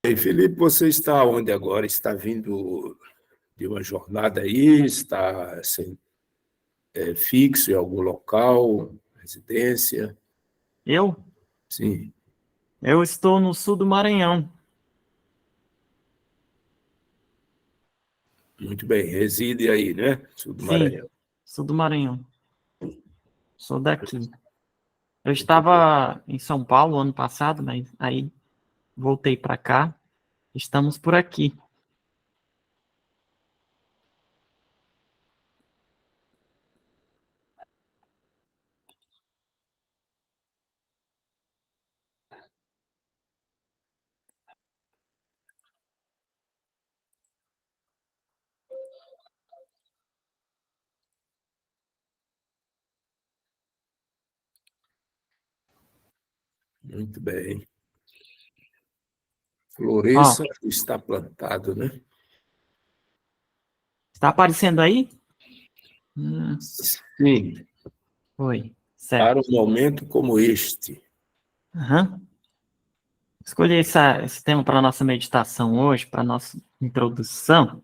E Felipe, você está onde agora? Está vindo de uma jornada aí? Está fixo em algum local, residência? Eu? Sim, Eu estou no sul do Maranhão. muito bem. Reside aí, né? Sul do Sim, Maranhão. sul do Maranhão. Sou daqui. Eu Muito bem. estava em São Paulo ano passado, mas aí voltei para cá. Estamos por aqui. Muito bem. Ó, Floresça está plantado, né? está aparecendo aí? Sim, Foi, para um certo. momento como este. Aham. Escolhi esse tema para a nossa meditação hoje, para a nossa introdução.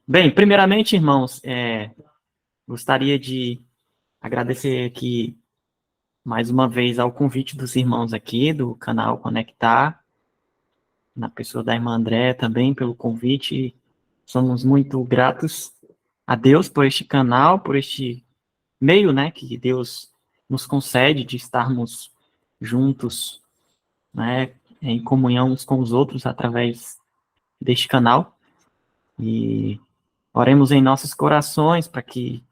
Bem, primeiramente, irmãos, gostaria de agradecer aqui mais uma vez ao convite dos irmãos aqui do canal Conectar, na pessoa da irmã André também pelo convite. Somos muito gratos a Deus por este canal, por este meio, né, que Deus nos concede de estarmos juntos, né, em comunhão uns com os outros através deste canal. E oremos em nossos corações para que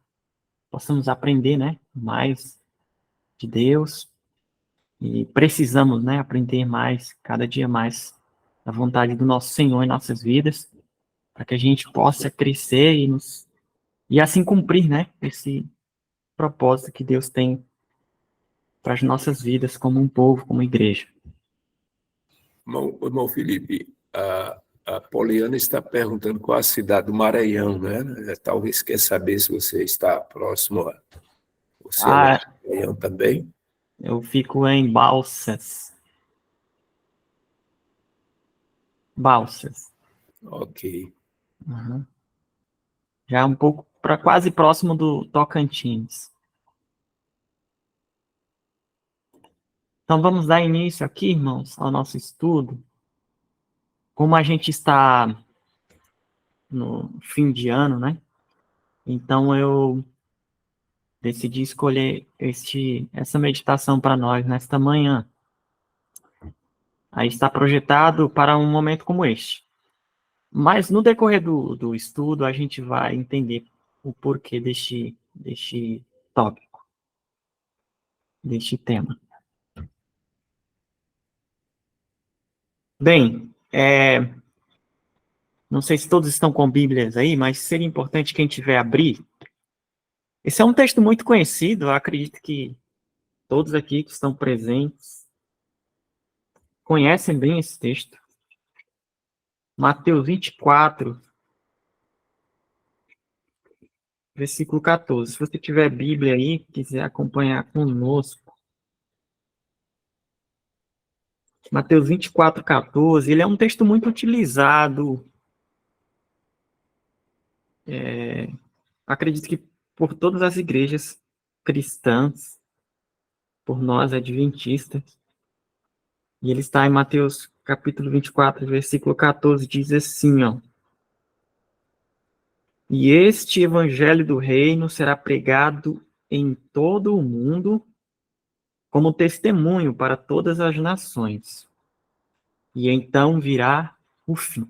possamos aprender, né, mais de Deus. E precisamos, né, aprender mais, cada dia mais, a vontade do nosso Senhor em nossas vidas, para que a gente possa crescer e assim cumprir, né, esse propósito que Deus tem para as nossas vidas como um povo, como igreja. Irmão Felipe, a Poliana está perguntando qual a cidade do Maranhão, né? Talvez quer saber se você está próximo a... Você é lá Ah, do Maranhão também? eu fico em Balsas. Balsas. Ok. Uhum. Já é um pouco para quase próximo do Tocantins. Então vamos dar início aqui, irmãos, ao nosso estudo. Como a gente está no fim de ano, né? Então eu decidi escolher essa meditação para nós nesta manhã. Aí está projetado para um momento como este. Mas no decorrer do estudo, a gente vai entender o porquê deste tópico, deste tema. Bem, não sei se todos estão com Bíblias aí, mas seria importante quem tiver abrir. Esse é um texto muito conhecido, eu acredito que todos aqui que estão presentes conhecem bem esse texto. Mateus 24, versículo 14. Se você tiver Bíblia aí, quiser acompanhar conosco. Mateus 24, 14, ele é um texto muito utilizado, acredito que por todas as igrejas cristãs, por nós adventistas. E ele está em Mateus capítulo 24, versículo 14, diz assim, ó. E este evangelho do reino será pregado em todo o mundo como testemunho para todas as nações. E então virá o fim.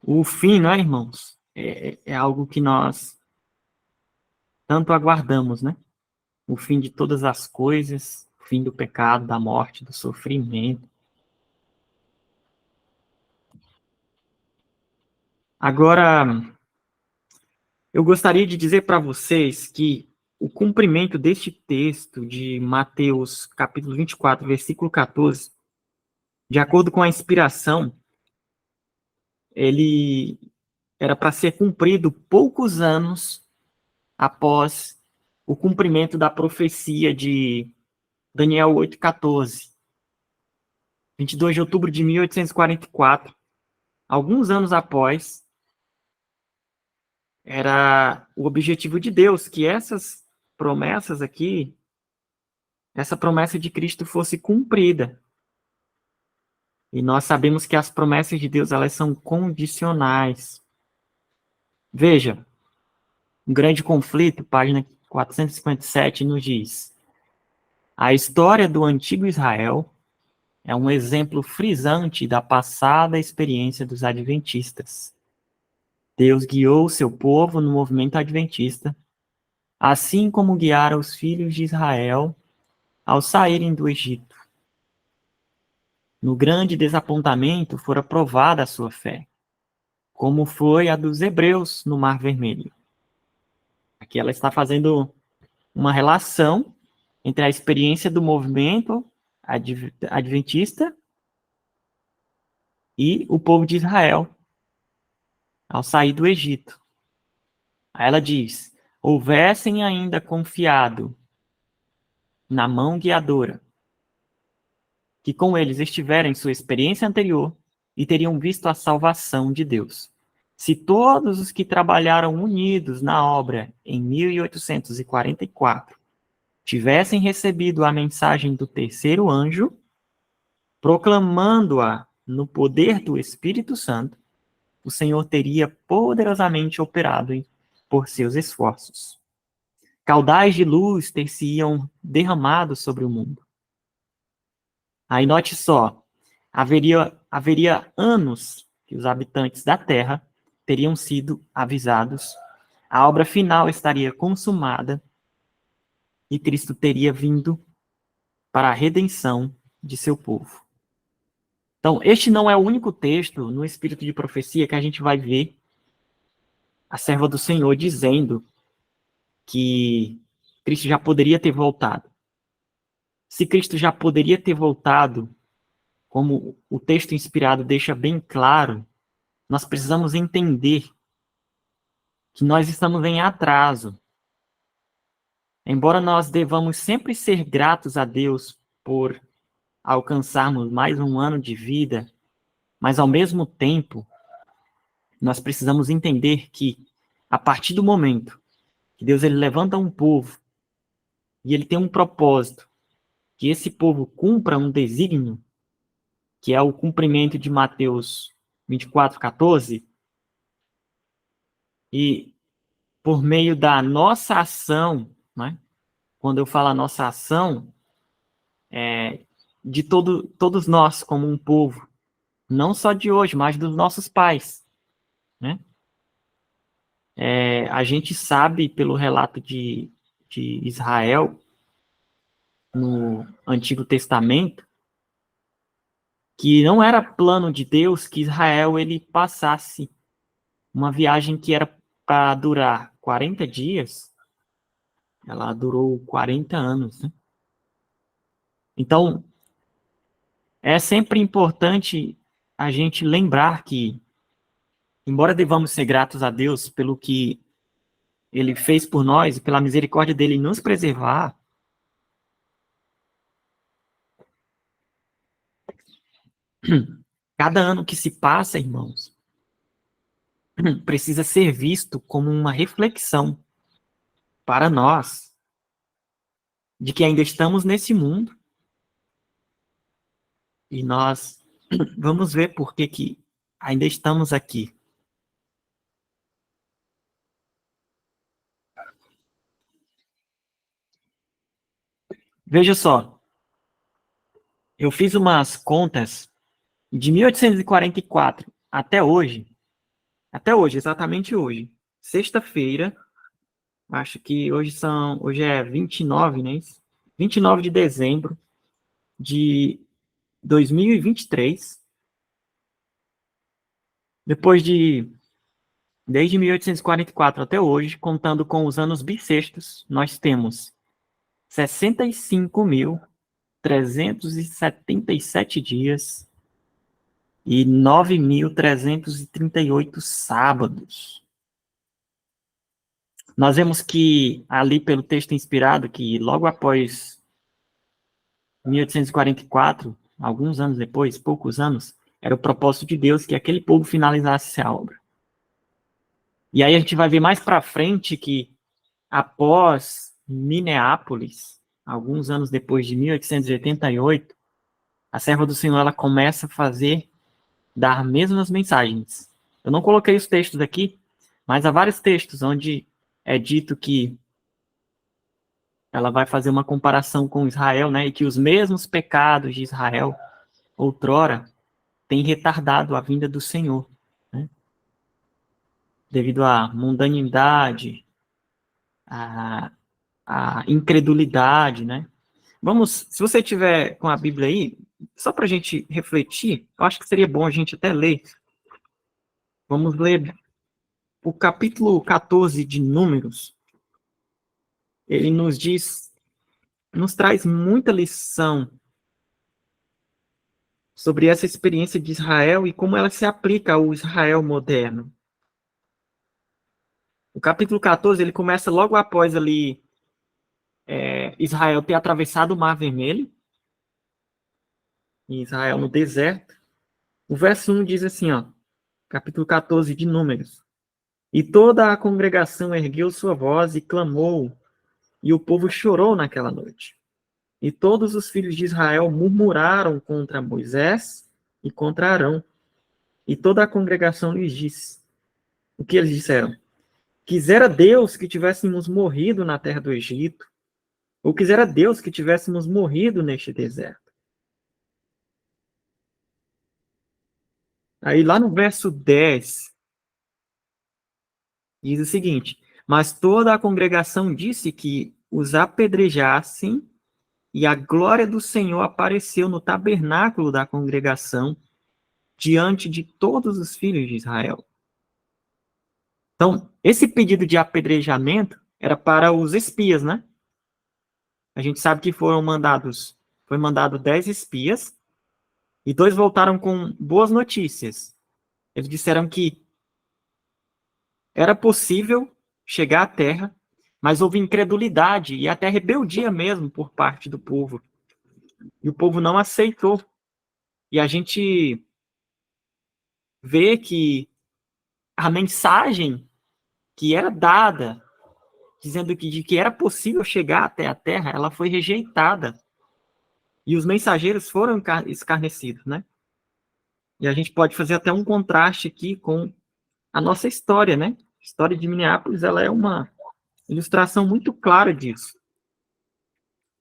O fim, não é, irmãos? É algo que nós tanto aguardamos, né? O fim de todas as coisas, o fim do pecado, da morte, do sofrimento. Agora, eu gostaria de dizer para vocês que o cumprimento deste texto de Mateus, capítulo 24, versículo 14, de acordo com a inspiração, ele era para ser cumprido poucos anos após o cumprimento da profecia de Daniel 8,14. 22 de outubro de 1844, alguns anos após, era o objetivo de Deus que essas promessas aqui, essa promessa de Cristo fosse cumprida. E nós sabemos que as promessas de Deus, elas são condicionais. Veja, um grande conflito, página 457, nos diz: a história do antigo Israel é um exemplo frisante da passada experiência dos adventistas. Deus guiou seu povo no movimento adventista, assim como guiara os filhos de Israel ao saírem do Egito. No grande desapontamento fora provada a sua fé, como foi a dos hebreus no Mar Vermelho. Aqui ela está fazendo uma relação entre a experiência do movimento adventista e o povo de Israel ao sair do Egito. Aí ela diz: houvessem ainda confiado na mão guiadora, que com eles estiveram em sua experiência anterior e teriam visto a salvação de Deus. Se todos os que trabalharam unidos na obra em 1844 tivessem recebido a mensagem do terceiro anjo, proclamando-a no poder do Espírito Santo, o Senhor teria poderosamente operado por seus esforços. Caudais de luz ter-se-iam derramado sobre o mundo. Aí note só, haveria anos que os habitantes da Terra teriam sido avisados, a obra final estaria consumada e Cristo teria vindo para a redenção de seu povo. Então, este não é o único texto no espírito de profecia que a gente vai ver a serva do Senhor dizendo que Cristo já poderia ter voltado. Se Cristo já poderia ter voltado, como o texto inspirado deixa bem claro, nós precisamos entender que nós estamos em atraso. Embora nós devamos sempre ser gratos a Deus por alcançarmos mais um ano de vida, mas ao mesmo tempo, nós precisamos entender que, a partir do momento que Deus ele levanta um povo e ele tem um propósito, que esse povo cumpra um desígnio, que é o cumprimento de Mateus 24:14, e por meio da nossa ação, né? Quando eu falo a nossa ação, de todos nós como um povo, não só de hoje, mas dos nossos pais, né? A gente sabe pelo relato de Israel no Antigo Testamento que não era plano de Deus que Israel ele passasse uma viagem que era para durar 40 dias, ela durou 40 anos, né? Então, é sempre importante a gente lembrar que, embora devamos ser gratos a Deus pelo que Ele fez por nós e pela misericórdia dele em nos preservar, cada ano que se passa, irmãos, precisa ser visto como uma reflexão para nós de que ainda estamos nesse mundo e nós vamos ver por que ainda estamos aqui. Veja só, eu fiz umas contas de 1844 até hoje, exatamente hoje, sexta-feira, acho que hoje é 29, né? 29 de dezembro de 2023. Desde 1844 até hoje, contando com os anos bissextos, nós temos 65.377 dias e 9.338 sábados. Nós vemos que, ali pelo texto inspirado, que logo após 1844, alguns anos depois, poucos anos, era o propósito de Deus que aquele povo finalizasse a obra. E aí a gente vai ver mais para frente que, após Minneapolis, alguns anos depois de 1888, a serva do Senhor ela começa a dar mesmas mensagens. Eu não coloquei os textos aqui, mas há vários textos onde é dito que ela vai fazer uma comparação com Israel, né, e que os mesmos pecados de Israel, outrora, têm retardado a vinda do Senhor, né, devido à mundanidade, à incredulidade, né. Vamos, se você tiver com a Bíblia aí, só para a gente refletir, eu acho que seria bom a gente até ler. Vamos ler o capítulo 14 de Números. Ele nos traz muita lição sobre essa experiência de Israel e como ela se aplica ao Israel moderno. O capítulo 14, ele começa logo após ali Israel ter atravessado o Mar Vermelho, e Israel no deserto. O verso 1 diz assim, ó, capítulo 14 de Números. E toda a congregação ergueu sua voz e clamou, e o povo chorou naquela noite. E todos os filhos de Israel murmuraram contra Moisés e contra Arão. E toda a congregação lhes disse. O que eles disseram? Quisera Deus que tivéssemos morrido na terra do Egito, ou quisera Deus que tivéssemos morrido neste deserto. Aí lá no verso 10, diz o seguinte, mas toda a congregação disse que os apedrejassem, e a glória do Senhor apareceu no tabernáculo da congregação, diante de todos os filhos de Israel. Então, esse pedido de apedrejamento era para os espias, né? A gente sabe que foi mandado 10 espias, e 2 voltaram com boas notícias. Eles disseram que era possível chegar à terra, mas houve incredulidade e até rebeldia mesmo por parte do povo. E o povo não aceitou. E a gente vê que a mensagem que era dada, dizendo de que era possível chegar até a terra, ela foi rejeitada. E os mensageiros foram escarnecidos, né? E a gente pode fazer até um contraste aqui com a nossa história, né? A história de Minneapolis, ela é uma ilustração muito clara disso.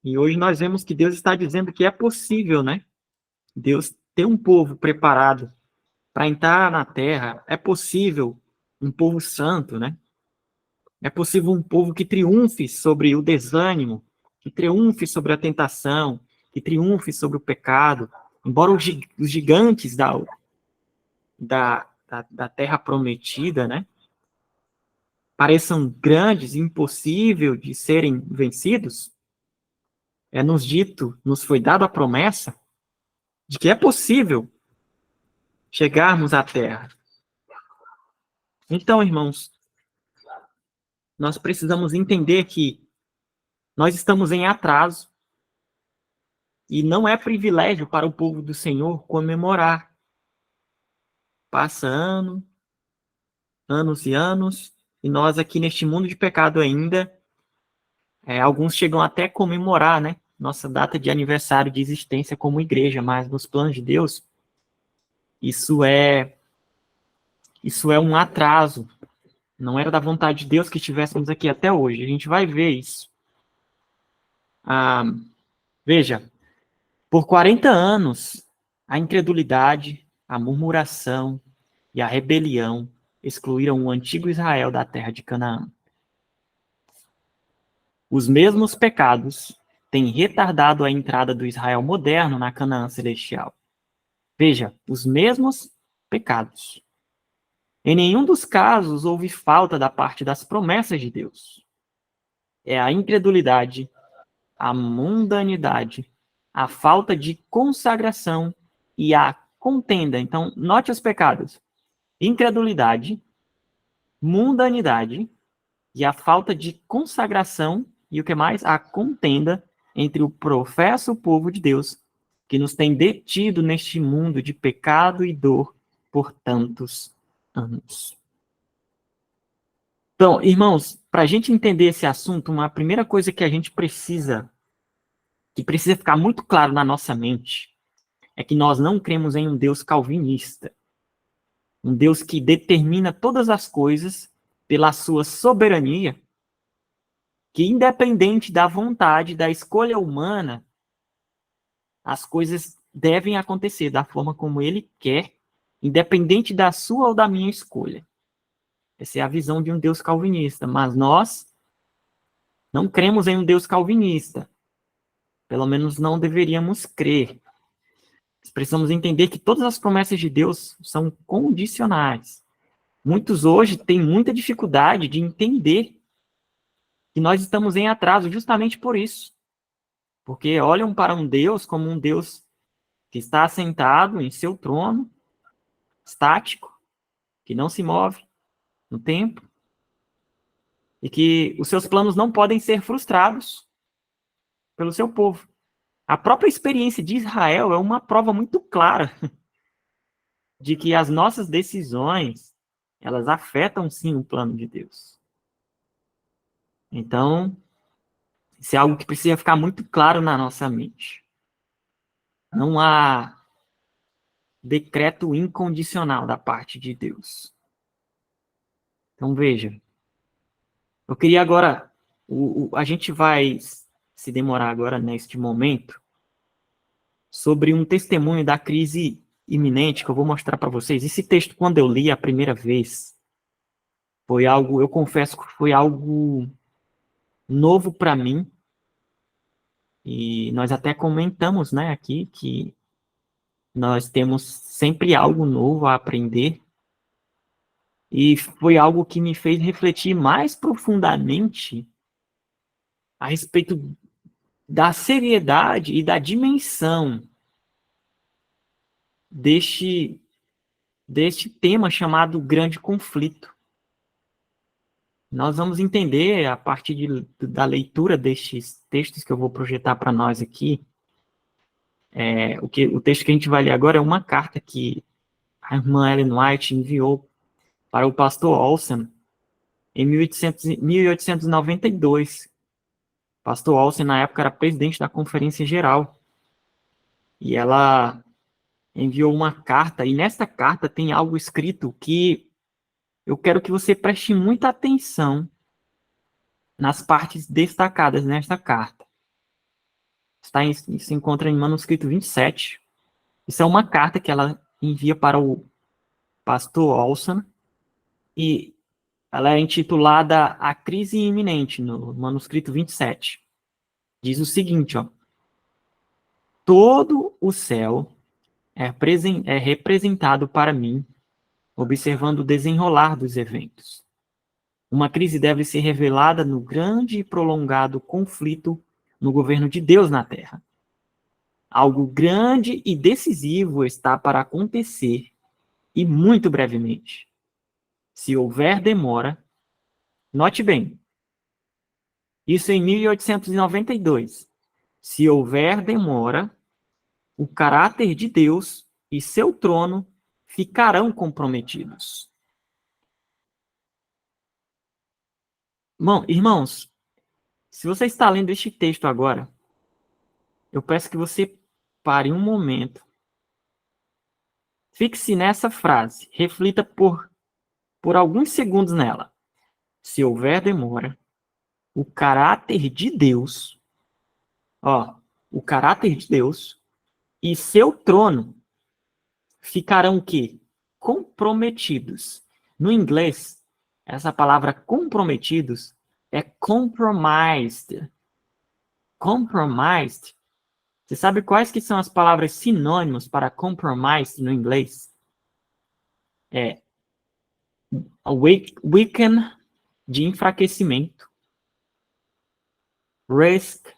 E hoje nós vemos que Deus está dizendo que é possível, né? Deus ter um povo preparado para entrar na terra. É possível um povo santo, né? É possível um povo que triunfe sobre o desânimo, que triunfe sobre a tentação, que triunfe sobre o pecado. Embora os gigantes da terra prometida, né, pareçam grandes, impossível de serem vencidos, nos foi dado a promessa de que é possível chegarmos à terra. Então, irmãos, nós precisamos entender que nós estamos em atraso e não é privilégio para o povo do Senhor comemorar. Passa anos e anos, e nós aqui neste mundo de pecado ainda, alguns chegam até a comemorar, né, nossa data de aniversário de existência como igreja, mas nos planos de Deus, isso é um atraso. Não era da vontade de Deus que estivéssemos aqui até hoje. A gente vai ver isso. Veja, por 40 anos, a incredulidade, a murmuração e a rebelião excluíram o antigo Israel da terra de Canaã. Os mesmos pecados têm retardado a entrada do Israel moderno na Canaã celestial. Veja, os mesmos pecados. Em nenhum dos casos houve falta da parte das promessas de Deus. É a incredulidade, a mundanidade, a falta de consagração e a contenda. Então, note os pecados: incredulidade, mundanidade, e a falta de consagração e o que mais? A contenda entre o professo povo de Deus, que nos tem detido neste mundo de pecado e dor por tantos anos. Então, irmãos, para a gente entender esse assunto, uma primeira coisa que a gente precisa ficar muito claro na nossa mente, é que nós não cremos em um Deus calvinista, um Deus que determina todas as coisas pela sua soberania, que independente da vontade, da escolha humana, as coisas devem acontecer da forma como ele quer, independente da sua ou da minha escolha. Essa é a visão de um Deus calvinista, mas nós não cremos em um Deus calvinista. Pelo menos não deveríamos crer. Precisamos entender que todas as promessas de Deus são condicionais. Muitos hoje têm muita dificuldade de entender que nós estamos em atraso justamente por isso. Porque olham para um Deus como um Deus que está assentado em seu trono, estático, que não se move no tempo, e que os seus planos não podem ser frustrados pelo seu povo. A própria experiência de Israel é uma prova muito clara de que as nossas decisões, elas afetam sim o plano de Deus. Então, isso é algo que precisa ficar muito claro na nossa mente. Não há decreto incondicional da parte de Deus. Então, veja. Eu queria agora... a gente vai se demorar agora neste momento sobre um testemunho da crise iminente que eu vou mostrar para vocês. Esse texto, quando eu li a primeira vez, foi algo, eu confesso que foi algo novo para mim. E nós até comentamos, né, aqui que nós temos sempre algo novo a aprender. E foi algo que me fez refletir mais profundamente a respeito da seriedade e da dimensão deste tema chamado grande conflito. Nós vamos entender, a partir da leitura destes textos que eu vou projetar para nós aqui, o texto que a gente vai ler agora é uma carta que a irmã Ellen White enviou para o pastor Olsen em 1892. Pastor Olsen, na época, era presidente da Conferência Geral. E ela enviou uma carta, e nesta carta tem algo escrito que eu quero que você preste muita atenção nas partes destacadas nesta carta. Se encontra em manuscrito 27. Isso é uma carta que ela envia para o pastor Olsen, e ela é intitulada A Crise Iminente, no manuscrito 27. Diz o seguinte, ó: todo o céu é representado para mim, observando o desenrolar dos eventos. Uma crise deve ser revelada no grande e prolongado conflito no governo de Deus na Terra. Algo grande e decisivo está para acontecer, e muito brevemente. Se houver demora, note bem, isso em 1892. Se houver demora, o caráter de Deus e seu trono ficarão comprometidos. Bom, irmãos, se você está lendo este texto agora, eu peço que você pare um momento, fixe nessa frase, reflita por alguns segundos nela. Se houver demora, o caráter de Deus, o caráter de Deus e seu trono ficarão o quê? Comprometidos. No inglês, essa palavra comprometidos é compromised. Compromised. Você sabe quais que são as palavras sinônimos para compromised no inglês? É weaken, de enfraquecimento. Risk.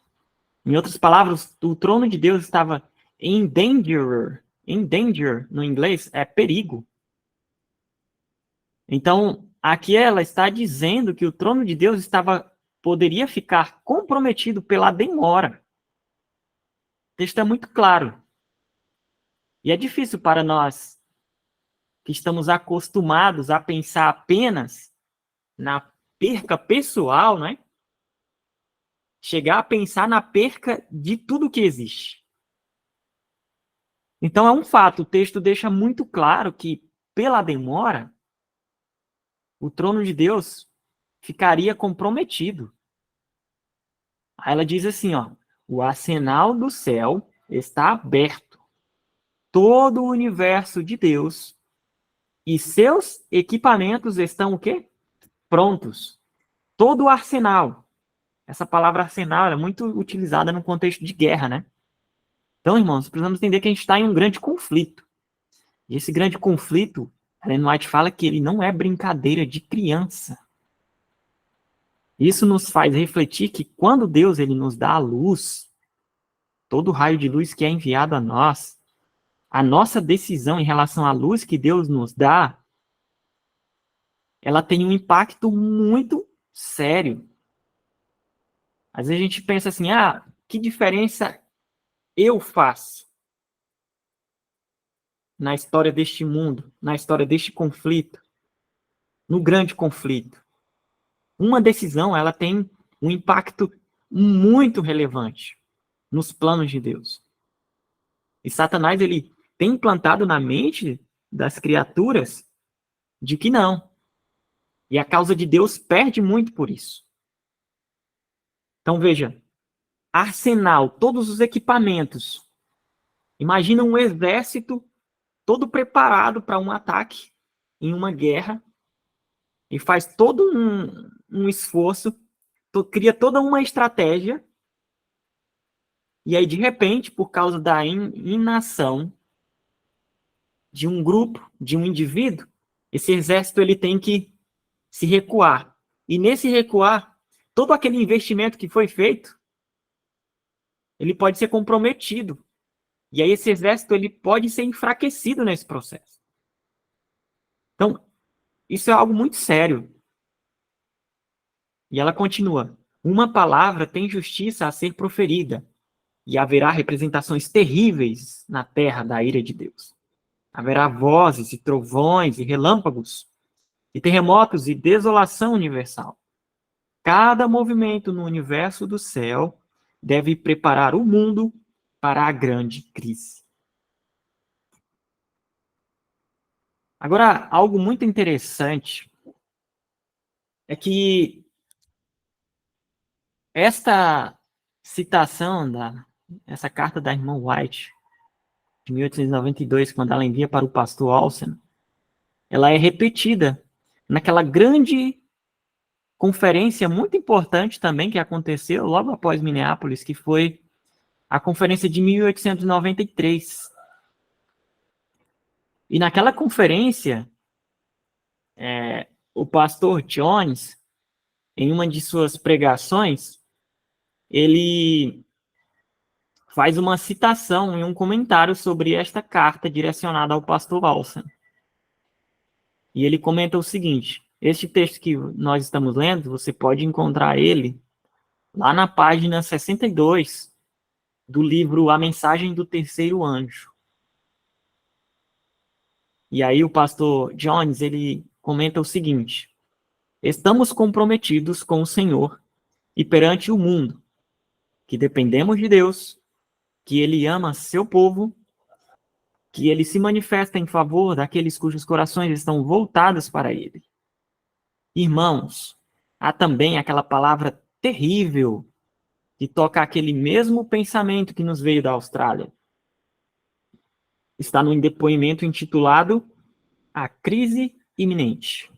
Em outras palavras, o trono de Deus estava em danger. Em danger, no inglês, é perigo. Então, aqui ela está dizendo que o trono de Deus poderia ficar comprometido pela demora. O texto é muito claro. E é difícil para nós que estamos acostumados a pensar apenas na perca pessoal, né? Chegar a pensar na perca de tudo que existe. Então é um fato, o texto deixa muito claro que, pela demora, o trono de Deus ficaria comprometido. Aí ela diz assim, ó, o arsenal do céu está aberto. Todo o universo de Deus e seus equipamentos estão o quê? Prontos. Todo o arsenal. Essa palavra arsenal é muito utilizada no contexto de guerra, né? Então, irmãos, precisamos entender que a gente está em um grande conflito. E esse grande conflito, Ellen White fala que ele não é brincadeira de criança. Isso nos faz refletir que quando Deus ele nos dá a luz, todo o raio de luz que é enviado a nós, a nossa decisão em relação à luz que Deus nos dá, ela tem um impacto muito sério. Às vezes a gente pensa assim, que diferença eu faço na história deste mundo, na história deste conflito, no grande conflito? Uma decisão, ela tem um impacto muito relevante nos planos de Deus. E Satanás, ele tem implantado na mente das criaturas de que não. E a causa de Deus perde muito por isso. Então, veja, arsenal, todos os equipamentos. Imagina um exército todo preparado para um ataque em uma guerra e faz todo um esforço, cria toda uma estratégia e aí, de repente, por causa da inação de um grupo, de um indivíduo, esse exército ele tem que se recuar. E nesse recuar, todo aquele investimento que foi feito, ele pode ser comprometido. E aí esse exército ele pode ser enfraquecido nesse processo. Então, isso é algo muito sério. E ela continua. Uma palavra tem justiça a ser proferida, e haverá representações terríveis na terra da ira de Deus. Haverá vozes e trovões e relâmpagos, e terremotos e desolação universal. Cada movimento no universo do céu deve preparar o mundo para a grande crise. Agora, algo muito interessante é que esta citação, essa carta da irmã White, de 1892, quando ela envia para o pastor Olsen, ela é repetida naquela grande conferência muito importante também que aconteceu logo após Minneapolis, que foi a conferência de 1893. E naquela conferência, o pastor Jones, em uma de suas pregações, ele faz uma citação e um comentário sobre esta carta direcionada ao pastor Olsen. E ele comenta o seguinte: este texto que nós estamos lendo, você pode encontrar ele lá na página 62 do livro A Mensagem do Terceiro Anjo. E aí o pastor Jones, ele comenta o seguinte: estamos comprometidos com o Senhor e perante o mundo, que dependemos de Deus, que Ele ama seu povo, que Ele se manifesta em favor daqueles cujos corações estão voltados para Ele. Irmãos, há também aquela palavra terrível que toca aquele mesmo pensamento que nos veio da Austrália. Está no depoimento intitulado A Crise Iminente.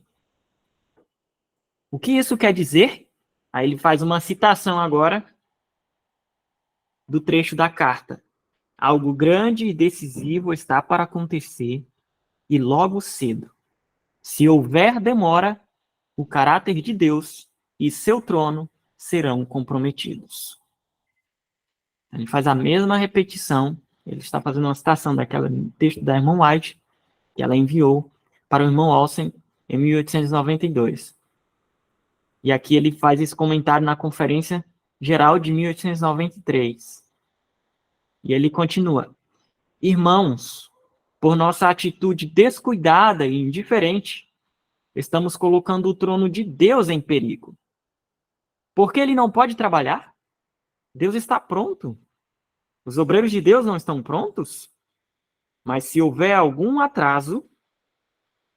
O que isso quer dizer? Aí ele faz uma citação agora do trecho da carta. Algo grande e decisivo está para acontecer, e logo cedo. Se houver demora, o caráter de Deus e seu trono serão comprometidos. Ele faz a mesma repetição, ele está fazendo uma citação daquele texto da irmã White, que ela enviou para o irmão Olsen em 1892. E aqui ele faz esse comentário na Conferência Geral de 1893. E ele continua: irmãos, por nossa atitude descuidada e indiferente, estamos colocando o trono de Deus em perigo. Porque ele não pode trabalhar? Deus está pronto. Os obreiros de Deus não estão prontos? Mas se houver algum atraso,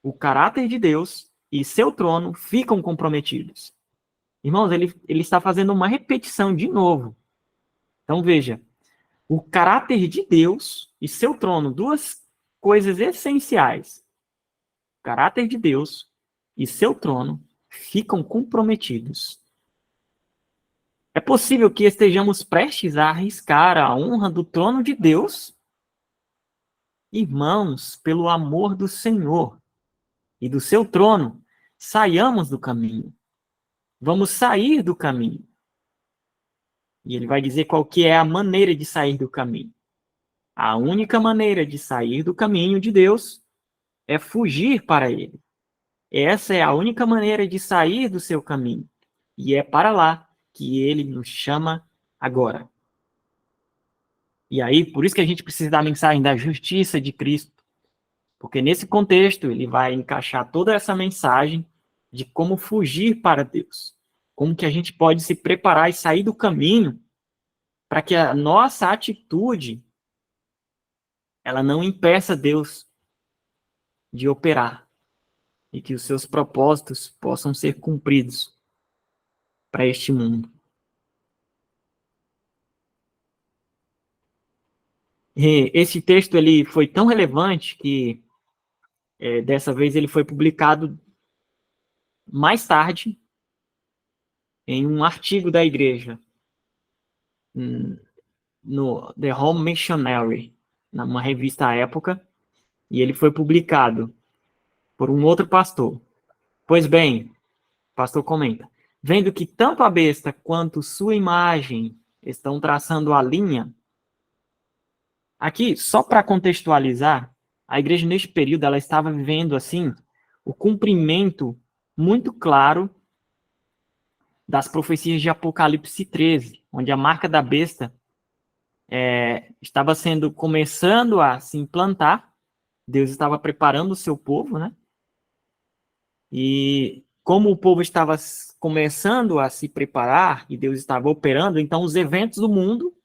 o caráter de Deus e seu trono ficam comprometidos. Irmãos, ele está fazendo uma repetição de novo. Então veja, o caráter de Deus e seu trono, duas coisas essenciais. O caráter de Deus e seu trono ficam comprometidos. É possível que estejamos prestes a arriscar a honra do trono de Deus? Irmãos, pelo amor do Senhor e do seu trono, saiamos do caminho. Vamos sair do caminho. E ele vai dizer qual que é a maneira de sair do caminho. A única maneira de sair do caminho de Deus é fugir para ele. Essa é a única maneira de sair do seu caminho. E é para lá que ele nos chama agora. E aí, por isso que a gente precisa da mensagem da justiça de Cristo. Porque nesse contexto, ele vai encaixar toda essa mensagem de como fugir para Deus. Como que a gente pode se preparar e sair do caminho para que a nossa atitude ela não impeça Deus de operar e que os seus propósitos possam ser cumpridos para este mundo. E esse texto ele foi tão relevante que dessa vez ele foi publicado mais tarde em um artigo da igreja no The Home Missionary, numa revista à época, e ele foi publicado por um outro pastor. Pois bem, o pastor comenta: vendo que tanto a besta quanto sua imagem estão traçando a linha. Aqui, só para contextualizar, a igreja neste período ela estava vivendo assim o cumprimento muito claro das profecias de Apocalipse 13, onde a marca da besta estava começando a se implantar. Deus estava preparando o seu povo, né? E como o povo estava começando a se preparar e Deus estava operando, então os eventos do mundo,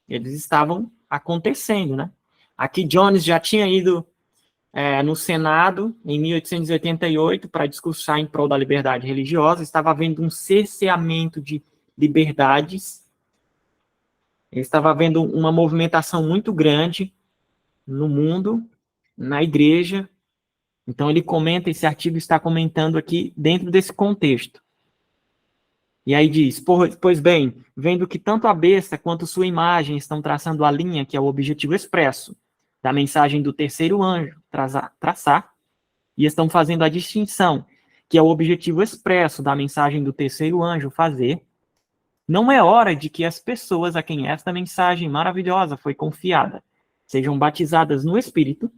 eles estavam acontecendo, né? Aqui Jones já tinha ido no Senado em 1888 para discursar em prol da liberdade religiosa. Estava havendo um cerceamento de liberdades. Estava havendo uma movimentação muito grande no mundo, na igreja. Então ele comenta, esse artigo está comentando aqui dentro desse contexto. E aí diz: pois bem, vendo que tanto a besta quanto sua imagem estão traçando a linha que é o objetivo expresso da mensagem do terceiro anjo traçar, e estão fazendo a distinção que é o objetivo expresso da mensagem do terceiro anjo fazer, não é hora de que as pessoas a quem esta mensagem maravilhosa foi confiada sejam batizadas no Espírito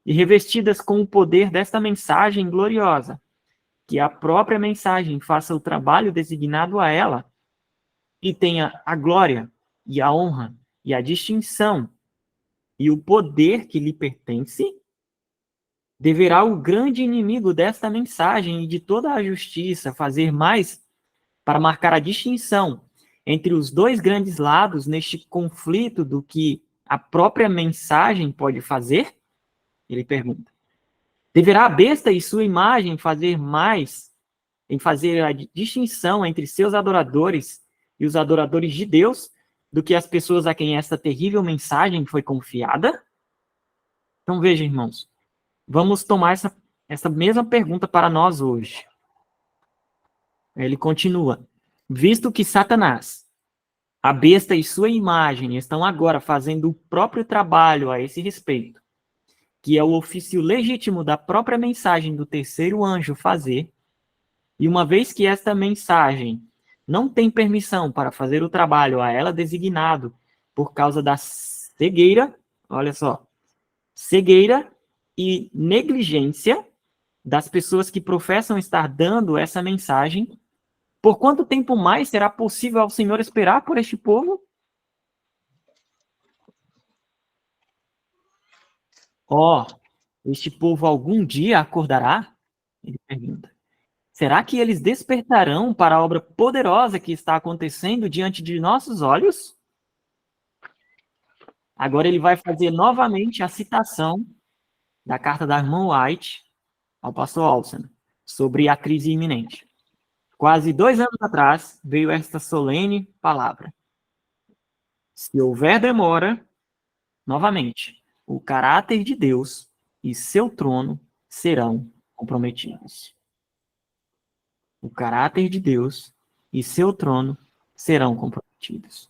e revestidas com o poder desta mensagem gloriosa, que a própria mensagem faça o trabalho designado a ela e tenha a glória e a honra e a distinção e o poder que lhe pertence. Deverá o grande inimigo desta mensagem e de toda a justiça fazer mais para marcar a distinção entre os dois grandes lados neste conflito do que a própria mensagem pode fazer? Ele pergunta. Deverá a besta e sua imagem fazer mais em fazer a distinção entre seus adoradores e os adoradores de Deus do que as pessoas a quem esta terrível mensagem foi confiada? Então veja, irmãos, vamos tomar essa mesma pergunta para nós hoje. Ele continua: visto que Satanás, a besta e sua imagem estão agora fazendo o próprio trabalho a esse respeito, que é o ofício legítimo da própria mensagem do terceiro anjo fazer, e uma vez que esta mensagem não tem permissão para fazer o trabalho a ela designado por causa da cegueira, olha só, cegueira e negligência das pessoas que professam estar dando essa mensagem, por quanto tempo mais será possível ao Senhor esperar por este povo? Este povo algum dia acordará? Ele pergunta. Será que eles despertarão para a obra poderosa que está acontecendo diante de nossos olhos? Agora ele vai fazer novamente a citação da carta da irmã White ao pastor Olsen sobre a crise iminente. Quase 2 anos atrás veio esta solene palavra. Se houver demora, novamente, o caráter de Deus e seu trono serão comprometidos. O caráter de Deus e seu trono serão comprometidos.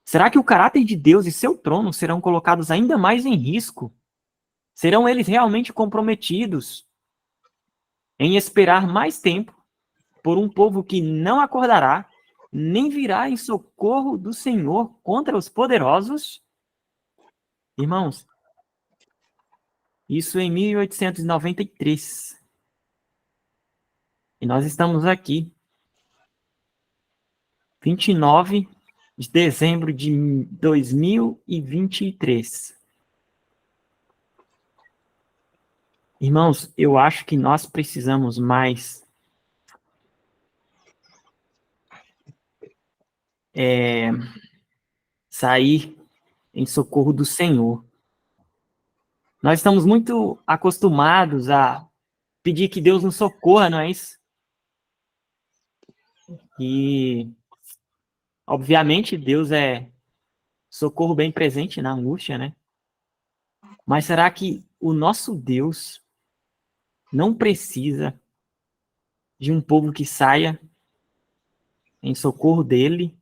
Será que o caráter de Deus e seu trono serão colocados ainda mais em risco? Serão eles realmente comprometidos em esperar mais tempo por um povo que não acordará, nem virá em socorro do Senhor contra os poderosos? Irmãos, isso em 1893. E nós estamos aqui, 29 de dezembro de 2023. Irmãos, eu acho que nós precisamos mais sair em socorro do Senhor. Nós estamos muito acostumados a pedir que Deus nos socorra, não é isso? E, obviamente, Deus é socorro bem presente na angústia, né? Mas será que o nosso Deus não precisa de um povo que saia em socorro dele?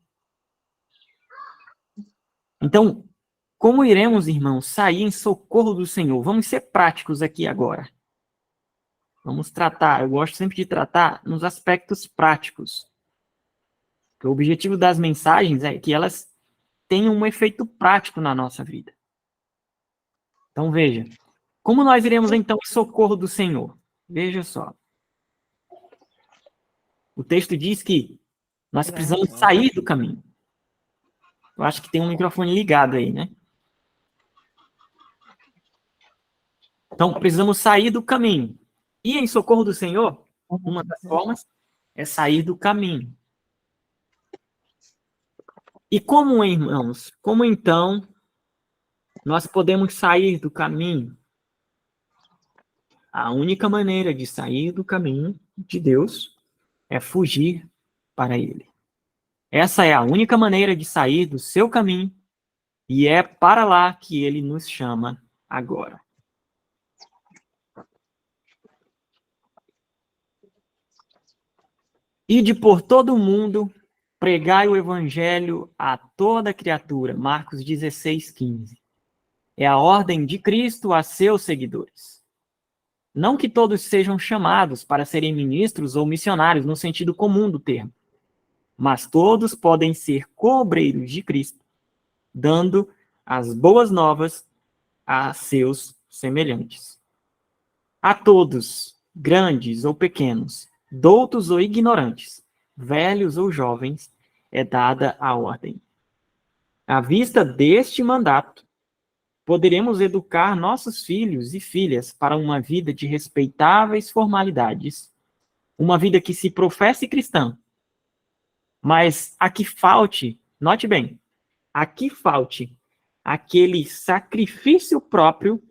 Então, como iremos, irmãos, sair em socorro do Senhor? Vamos ser práticos aqui agora. Vamos tratar, eu gosto sempre de tratar nos aspectos práticos. O objetivo das mensagens é que elas tenham um efeito prático na nossa vida. Então, veja, como nós iremos, então, em socorro do Senhor? Veja só. O texto diz que nós precisamos sair do caminho. Eu acho que tem um microfone ligado aí, né? Então, precisamos sair do caminho. E em socorro do Senhor, uma das formas é sair do caminho. E como, irmãos, como então nós podemos sair do caminho? A única maneira de sair do caminho de Deus é fugir para Ele. Essa é a única maneira de sair do seu caminho e é para lá que Ele nos chama agora. Ide por todo o mundo, pregai o evangelho a toda criatura. Marcos 16:15. É a ordem de Cristo a seus seguidores. Não que todos sejam chamados para serem ministros ou missionários no sentido comum do termo, mas todos podem ser cobreiros de Cristo, dando as boas novas a seus semelhantes. A todos, grandes ou pequenos, doutos ou ignorantes, velhos ou jovens, é dada a ordem. À vista deste mandato, poderemos educar nossos filhos e filhas para uma vida de respeitáveis formalidades, uma vida que se professe cristã, mas a que falte, note bem, a que falte aquele sacrifício próprio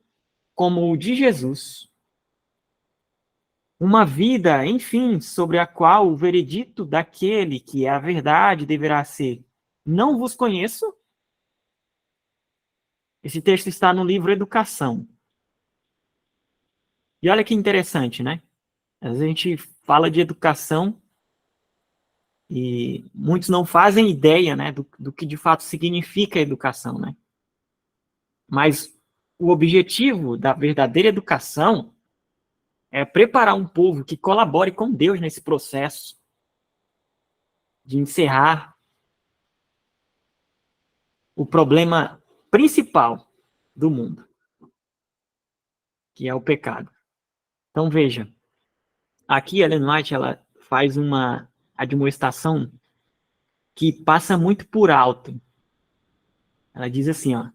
como o de Jesus, uma vida, enfim, sobre a qual o veredito daquele que é a verdade deverá ser: não vos conheço. Esse texto está no livro Educação. E olha que interessante, né? Às vezes a gente fala de educação e muitos não fazem ideia, né, do que de fato significa educação, né? Mas o objetivo da verdadeira educação é preparar um povo que colabore com Deus nesse processo de encerrar o problema principal do mundo, que é o pecado. Então, veja, aqui Ellen White, ela faz uma admoestação que passa muito por alto. Ela diz assim, ó,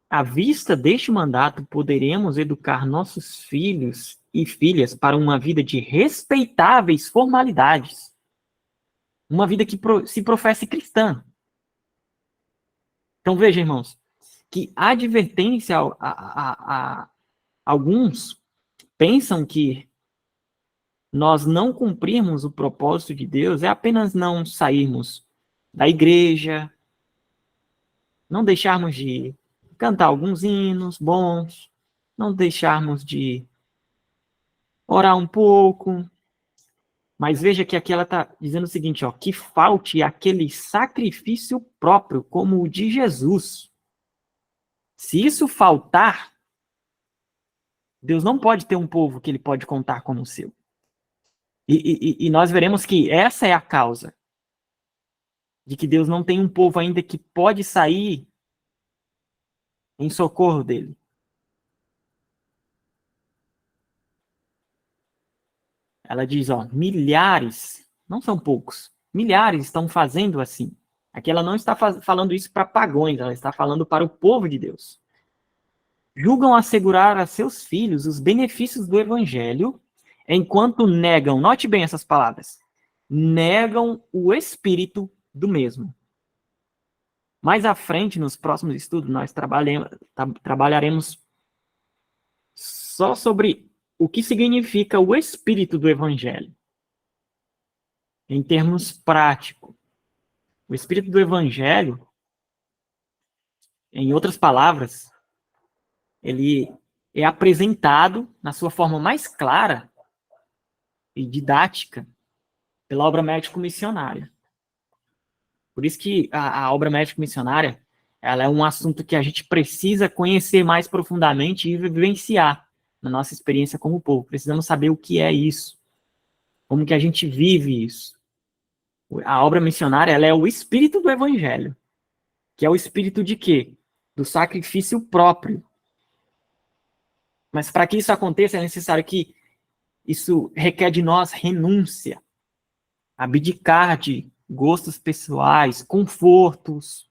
à vista deste mandato, poderemos educar nossos filhos e filhas para uma vida de respeitáveis formalidades, uma vida que se professe cristã. Então, veja, irmãos, que a advertência a alguns pensam que nós não cumprirmos o propósito de Deus é apenas não sairmos da igreja, não deixarmos de cantar alguns hinos bons, não deixarmos de orar um pouco. Mas veja que aqui ela está dizendo o seguinte, ó, que falte aquele sacrifício próprio, como o de Jesus. Se isso faltar, Deus não pode ter um povo que ele pode contar como o seu. E nós veremos que essa é a causa de que Deus não tem um povo ainda que pode sair em socorro dele. Ela diz, ó, milhares, não são poucos, milhares estão fazendo assim. Aqui ela não está falando isso para pagões, ela está falando para o povo de Deus. Julgam assegurar a seus filhos os benefícios do evangelho, enquanto negam, note bem essas palavras, negam o espírito do mesmo. Mais à frente, nos próximos estudos, nós trabalharemos só sobre o que significa o espírito do evangelho. Em termos práticos, o espírito do evangelho, em outras palavras, ele é apresentado na sua forma mais clara e didática pela obra médico-missionária. Por isso que a obra médico-missionária, ela é um assunto que a gente precisa conhecer mais profundamente e vivenciar na nossa experiência como povo. Precisamos saber o que é isso, como que a gente vive isso. A obra missionária, ela é o espírito do evangelho, que é o espírito de quê? Do sacrifício próprio. Mas para que isso aconteça, é necessário que isso requer de nós renúncia, abdicar de gostos pessoais, confortos,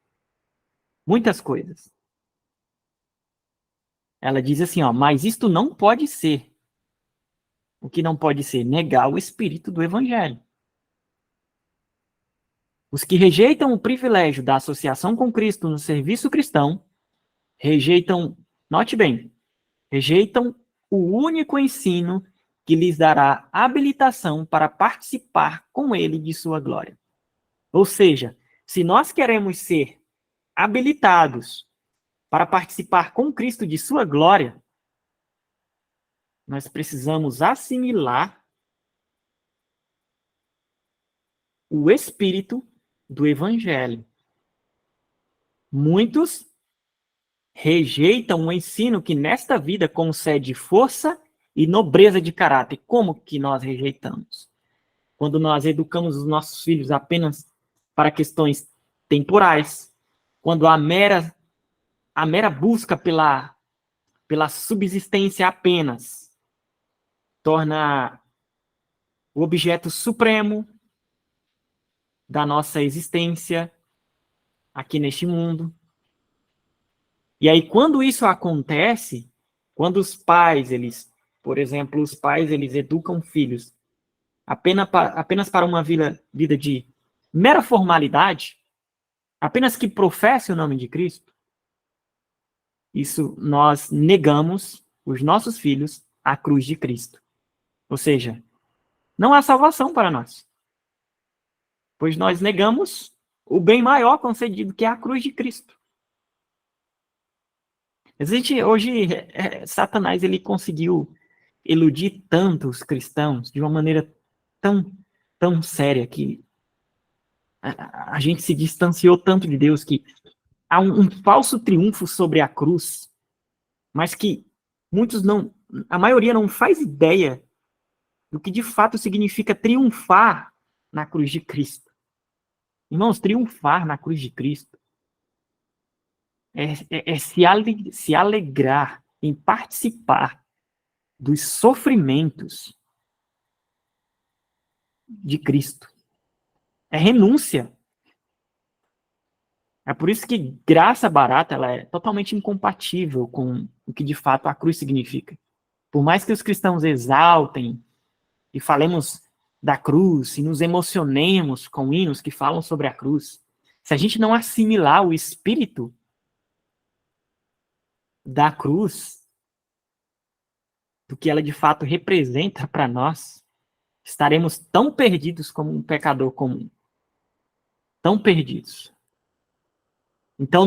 muitas coisas. Ela diz assim, ó, mas isto não pode ser. O que não pode ser? Negar o espírito do evangelho. Os que rejeitam o privilégio da associação com Cristo no serviço cristão, rejeitam, note bem, rejeitam o único ensino que lhes dará habilitação para participar com ele de sua glória. Ou seja, se nós queremos ser habilitados para participar com Cristo de sua glória, nós precisamos assimilar o espírito do evangelho. Muitos rejeitam o ensino que nesta vida concede força e nobreza de caráter. Como que nós rejeitamos? Quando nós educamos os nossos filhos apenas para questões temporais, quando a mera busca pela subsistência apenas torna o objeto supremo da nossa existência aqui neste mundo. E aí, quando isso acontece, quando os pais, por exemplo, eles educam filhos apenas para uma vida de mera formalidade, apenas que professe o nome de Cristo, isso nós negamos os nossos filhos à cruz de Cristo. Ou seja, não há salvação para nós, pois nós negamos o bem maior concedido, que é a cruz de Cristo. Hoje, Satanás ele conseguiu iludir tanto os cristãos de uma maneira tão séria que a gente se distanciou tanto de Deus que há um falso triunfo sobre a cruz, mas que a maioria não faz ideia do que de fato significa triunfar na cruz de Cristo. Irmãos, triunfar na cruz de Cristo é se alegrar em participar dos sofrimentos de Cristo. É renúncia. É por isso que graça barata ela é totalmente incompatível com o que de fato a cruz significa. Por mais que os cristãos exaltem e falemos da cruz e nos emocionemos com hinos que falam sobre a cruz, se a gente não assimilar o espírito da cruz, do que ela de fato representa para nós, estaremos tão perdidos como um pecador comum. Tão perdidos. Então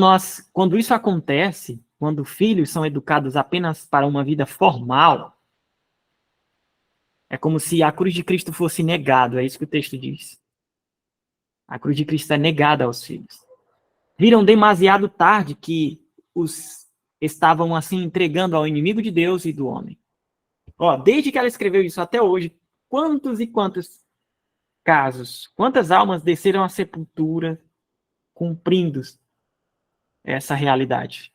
quando isso acontece, quando filhos são educados apenas para uma vida formal, é como se a cruz de Cristo fosse negada, é isso que o texto diz. A cruz de Cristo é negada aos filhos. Viram demasiado tarde que os estavam assim entregando ao inimigo de Deus e do homem. Desde que ela escreveu isso até hoje, quantos e quantos casos, quantas almas desceram à sepultura cumprindo essa realidade?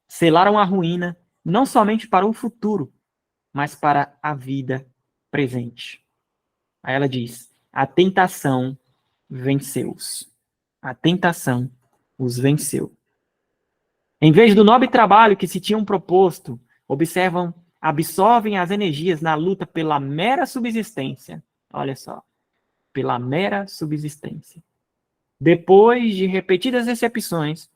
Selaram a ruína não somente para o futuro, mas para a vida presente. Aí ela diz: a tentação venceu-os. A tentação os venceu. Em vez do nobre trabalho que se tinham proposto, absorvem as energias na luta pela mera subsistência. Olha só, pela mera subsistência. Depois de repetidas decepções,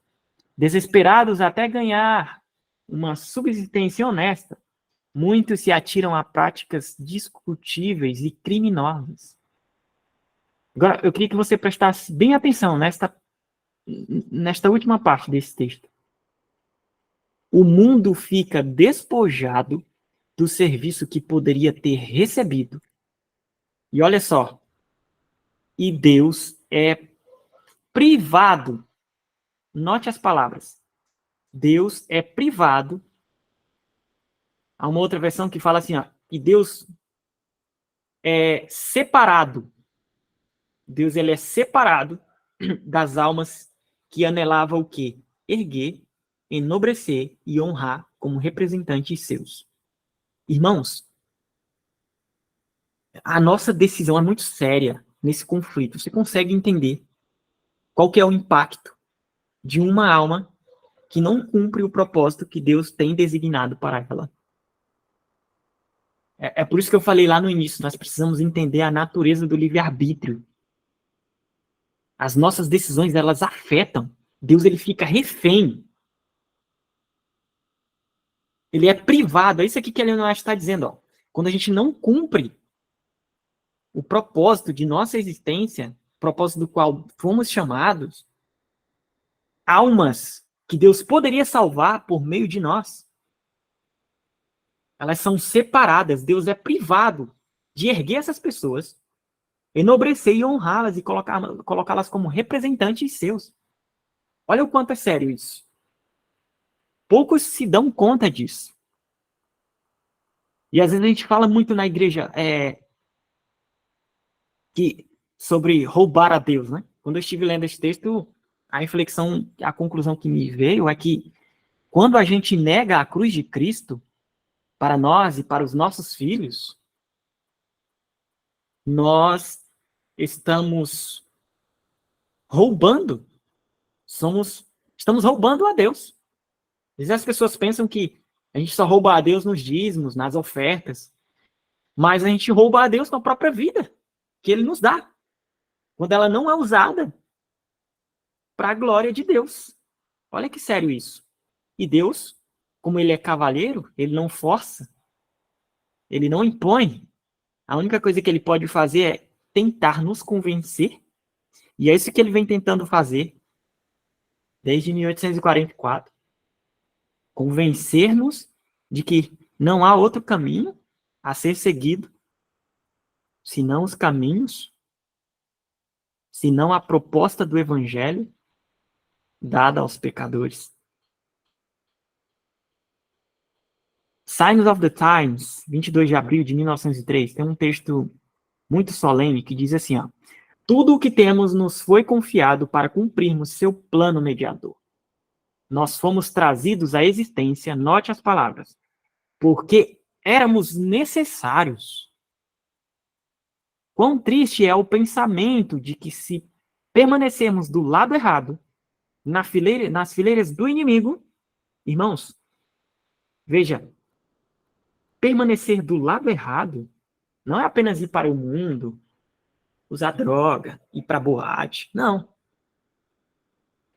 desesperados até ganhar uma subsistência honesta, muitos se atiram a práticas discutíveis e criminosas. Agora, eu queria que você prestasse bem atenção nesta última parte desse texto. O mundo fica despojado do serviço que poderia ter recebido. E olha só, e Deus é privado, note as palavras, Deus é privado. Há uma outra versão que fala assim, que Deus é separado. Deus ele é separado das almas que anelavam o quê? Erguer, enobrecer e honrar como representantes seus. Irmãos, a nossa decisão é muito séria nesse conflito. Você consegue entender qual que é o impacto de uma alma que não cumpre o propósito que Deus tem designado para ela? É por isso que eu falei lá no início, nós precisamos entender a natureza do livre-arbítrio. As nossas decisões, elas afetam. Deus, ele fica refém. Ele é privado. É isso aqui que a Leonardo está dizendo. Quando a gente não cumpre o propósito de nossa existência, propósito do qual fomos chamados, almas que Deus poderia salvar por meio de nós, elas são separadas. Deus é privado de erguer essas pessoas, enobrecer e honrá-las e colocá-las como representantes seus. Olha o quanto é sério isso. Poucos se dão conta disso. E às vezes a gente fala muito na igreja sobre roubar a Deus, né? Quando eu estive lendo esse texto, a conclusão que me veio é que quando a gente nega a cruz de Cristo para nós e para os nossos filhos, nós estamos roubando. Estamos roubando a Deus. Às vezes as pessoas pensam que a gente só rouba a Deus nos dízimos, nas ofertas, mas a gente rouba a Deus na própria vida que Ele nos dá, quando ela não é usada para a glória de Deus. Olha que sério isso. E Deus, como Ele é cavalheiro, Ele não força, Ele não impõe. A única coisa que Ele pode fazer é tentar nos convencer, e é isso que Ele vem tentando fazer desde 1844. Convencer-nos de que não há outro caminho a ser seguido, senão os caminhos, senão a proposta do Evangelho dada aos pecadores. Signs of the Times, 22 de abril de 1903, tem um texto muito solene que diz assim, tudo o que temos nos foi confiado para cumprirmos seu plano mediador. Nós fomos trazidos à existência, note as palavras, porque éramos necessários. Quão triste é o pensamento de que, se permanecermos do lado errado, nas fileiras do inimigo, irmãos, veja, permanecer do lado errado não é apenas ir para o mundo, usar droga, ir para a boate. Não.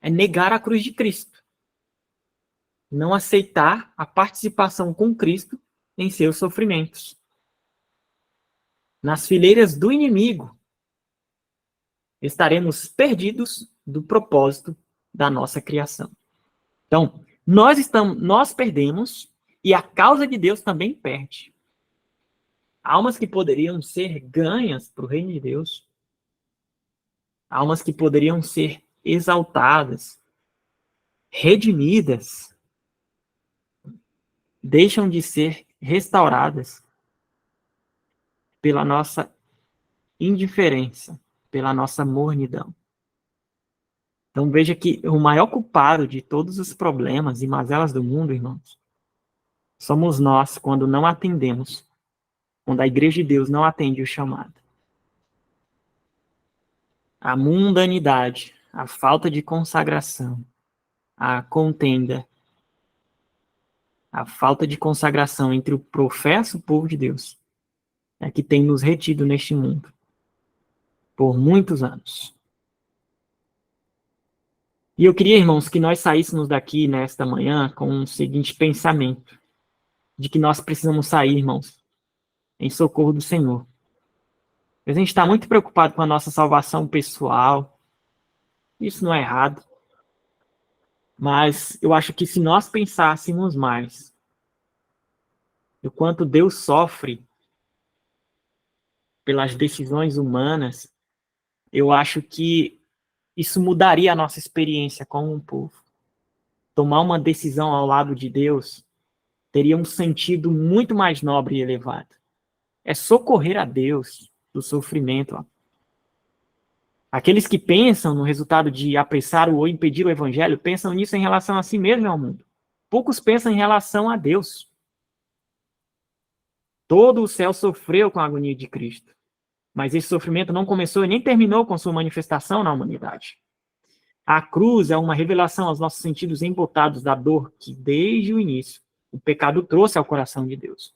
É negar a cruz de Cristo. Não aceitar a participação com Cristo em seus sofrimentos. Nas fileiras do inimigo, estaremos perdidos do propósito da nossa criação. Então, nós perdemos e a causa de Deus também perde. Almas que poderiam ser ganhas para o reino de Deus, almas que poderiam ser exaltadas, redimidas, deixam de ser restauradas pela nossa indiferença, pela nossa mornidão. Então veja que o maior culpado de todos os problemas e mazelas do mundo, irmãos, somos nós quando não atendemos, quando a igreja de Deus não atende o chamado. A mundanidade, a falta de consagração, a contenda, a falta de consagração entre o professo povo de Deus é que tem nos retido neste mundo por muitos anos. E eu queria, irmãos, que nós saíssemos daqui nesta manhã com o seguinte pensamento, de que nós precisamos sair, irmãos, em socorro do Senhor. A gente está muito preocupado com a nossa salvação pessoal. Isso não é errado. Mas eu acho que se nós pensássemos mais do quanto Deus sofre pelas decisões humanas, eu acho que isso mudaria a nossa experiência como um povo. Tomar uma decisão ao lado de Deus teria um sentido muito mais nobre e elevado. É socorrer a Deus do sofrimento. Aqueles que pensam no resultado de apressar ou impedir o evangelho, pensam nisso em relação a si mesmo e ao mundo. Poucos pensam em relação a Deus. Todo o céu sofreu com a agonia de Cristo. Mas esse sofrimento não começou e nem terminou com sua manifestação na humanidade. A cruz é uma revelação aos nossos sentidos embotados da dor que, desde o início, o pecado trouxe ao coração de Deus.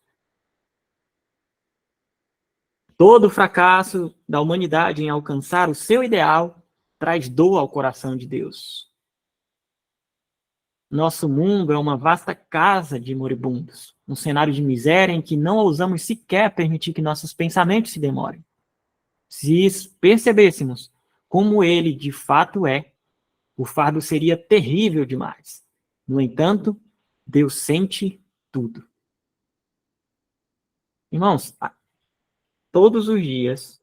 Todo o fracasso da humanidade em alcançar o seu ideal traz dor ao coração de Deus. Nosso mundo é uma vasta casa de moribundos, um cenário de miséria em que não ousamos sequer permitir que nossos pensamentos se demorem. Se percebêssemos como ele de fato é, o fardo seria terrível demais. No entanto, Deus sente tudo. Irmãos, todos os dias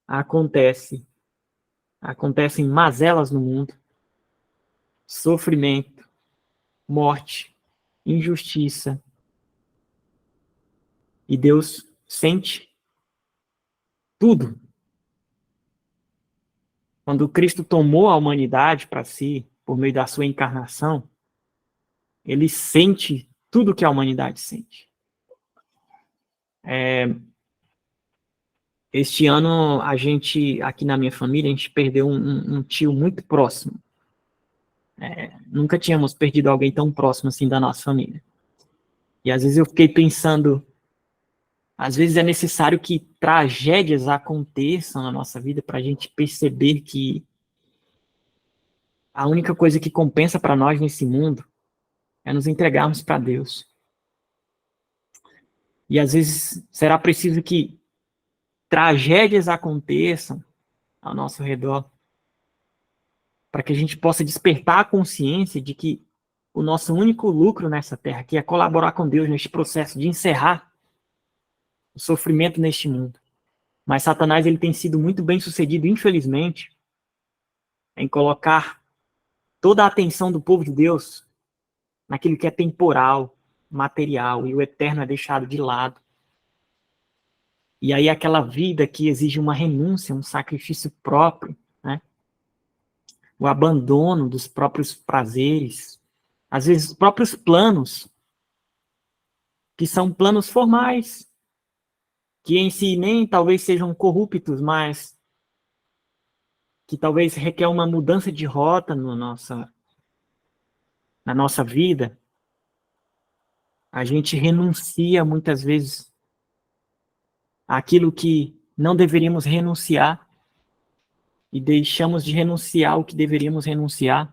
acontecem mazelas no mundo, sofrimento, morte, injustiça. E Deus sente tudo. Quando Cristo tomou a humanidade para si, por meio da sua encarnação, ele sente tudo que a humanidade sente. Este ano, a gente, aqui na minha família, a gente perdeu um tio muito próximo. Nunca tínhamos perdido alguém tão próximo assim da nossa família. E às vezes eu fiquei pensando, às vezes é necessário que tragédias aconteçam na nossa vida para a gente perceber que a única coisa que compensa para nós nesse mundo é nos entregarmos para Deus. E às vezes será preciso que tragédias aconteçam ao nosso redor para que a gente possa despertar a consciência de que o nosso único lucro nessa terra, que é colaborar com Deus neste processo de encerrar o sofrimento neste mundo. Mas Satanás ele tem sido muito bem sucedido, infelizmente, em colocar toda a atenção do povo de Deus naquilo que é temporal, material, e o eterno é deixado de lado. E aí aquela vida que exige uma renúncia, um sacrifício próprio, né? O abandono dos próprios prazeres, às vezes os próprios planos, que são planos formais, que em si nem talvez sejam corruptos, mas que talvez requer uma mudança de rota na nossa vida, a gente renuncia muitas vezes àquilo que não deveríamos renunciar e deixamos de renunciar ao que deveríamos renunciar,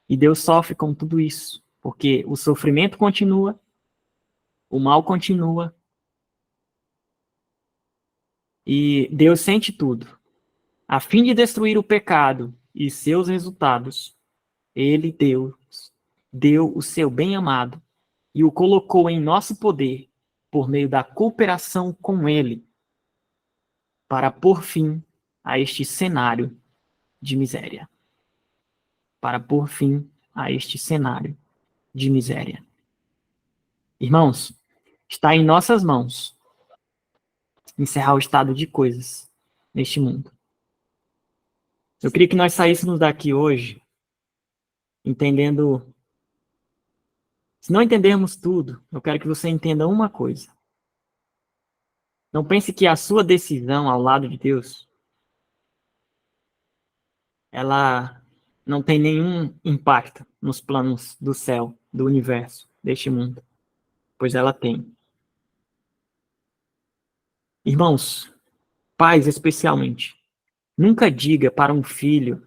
e Deus sofre com tudo isso, porque o sofrimento continua, o mal continua, e Deus sente tudo. A fim de destruir o pecado e seus resultados, Ele, Deus, deu o seu bem-amado e o colocou em nosso poder por meio da cooperação com Ele, para pôr fim a este cenário de miséria. Para pôr fim a este cenário de miséria. Irmãos, está em nossas mãos encerrar o estado de coisas neste mundo. Eu queria que nós saíssemos daqui hoje entendendo. Se não entendermos tudo, eu quero que você entenda uma coisa. Não pense que a sua decisão ao lado de Deus, ela não tem nenhum impacto nos planos do céu, do universo, deste mundo. Pois ela tem. Irmãos, pais especialmente, nunca diga para um filho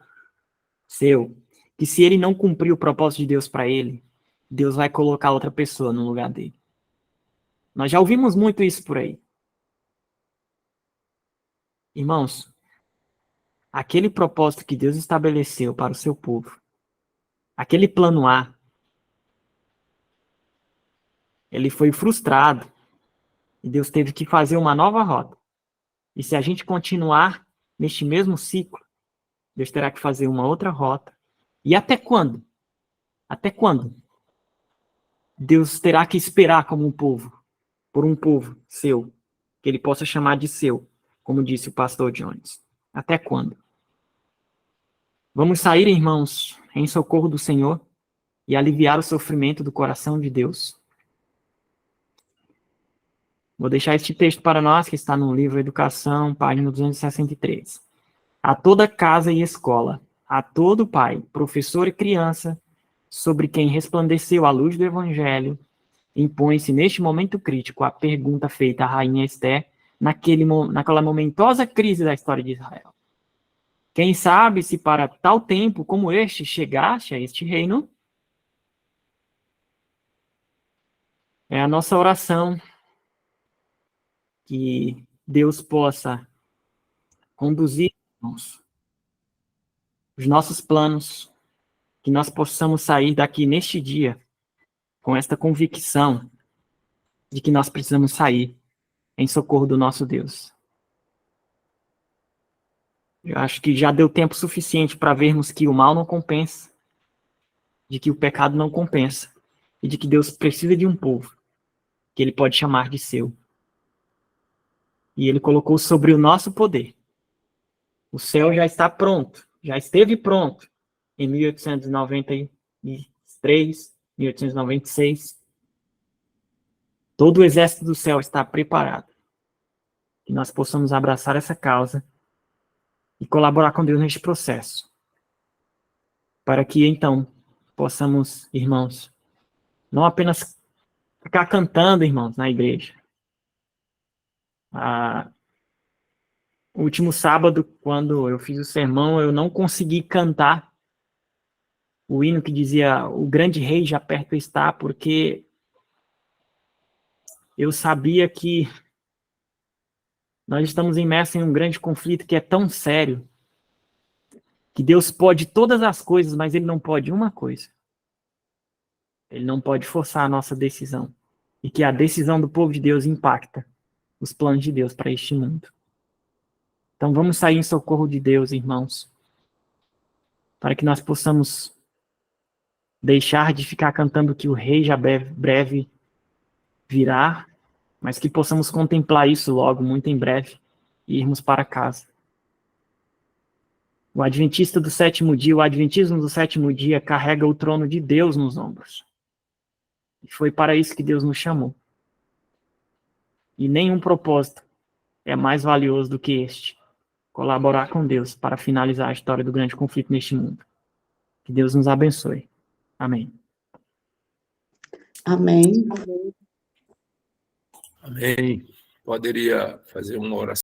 seu que se ele não cumprir o propósito de Deus para ele, Deus vai colocar outra pessoa no lugar dele. Nós já ouvimos muito isso por aí. Irmãos, aquele propósito que Deus estabeleceu para o seu povo, aquele plano A, ele foi frustrado e Deus teve que fazer uma nova rota. E se a gente continuar neste mesmo ciclo, Deus terá que fazer uma outra rota. E até quando? Até quando? Deus terá que esperar como um povo, por um povo seu, que ele possa chamar de seu, como disse o pastor Jones. Até quando? Vamos sair, irmãos, em socorro do Senhor e aliviar o sofrimento do coração de Deus. Vou deixar este texto para nós, que está no livro Educação, página 263. A toda casa e escola, a todo pai, professor e criança, sobre quem resplandeceu a luz do Evangelho, impõe-se neste momento crítico a pergunta feita à rainha Esther naquela momentosa crise da história de Israel. Quem sabe se para tal tempo como este chegaste a este reino? É a nossa oração que Deus possa conduzir os nossos planos, que nós possamos sair daqui neste dia com esta convicção de que nós precisamos sair em socorro do nosso Deus. Eu acho que já deu tempo suficiente para vermos que o mal não compensa, de que o pecado não compensa, e de que Deus precisa de um povo que ele pode chamar de seu. E ele colocou sobre o nosso poder. O céu já está pronto, já esteve pronto em 1893, 1896. Todo o exército do céu está preparado. Que nós possamos abraçar essa causa e colaborar com Deus neste processo. Para que, então, possamos, irmãos, não apenas ficar cantando, irmãos, na igreja. O último sábado, quando eu fiz o sermão, eu não consegui cantar o hino que dizia "O grande rei já perto está", porque eu sabia que nós estamos imersos em um grande conflito que é tão sério, que Deus pode todas as coisas, mas ele não pode uma coisa. Ele não pode forçar a nossa decisão. E que a decisão do povo de Deus impacta os planos de Deus para este mundo. Então vamos sair em socorro de Deus, irmãos, para que nós possamos deixar de ficar cantando que o rei já breve virá, mas que possamos contemplar isso logo, muito em breve, e irmos para casa. O adventismo do sétimo dia carrega o trono de Deus nos ombros. E foi para isso que Deus nos chamou. E nenhum propósito é mais valioso do que este: colaborar com Deus para finalizar a história do grande conflito neste mundo. Que Deus nos abençoe. Amém. Amém. Amém. Poderia fazer uma oração.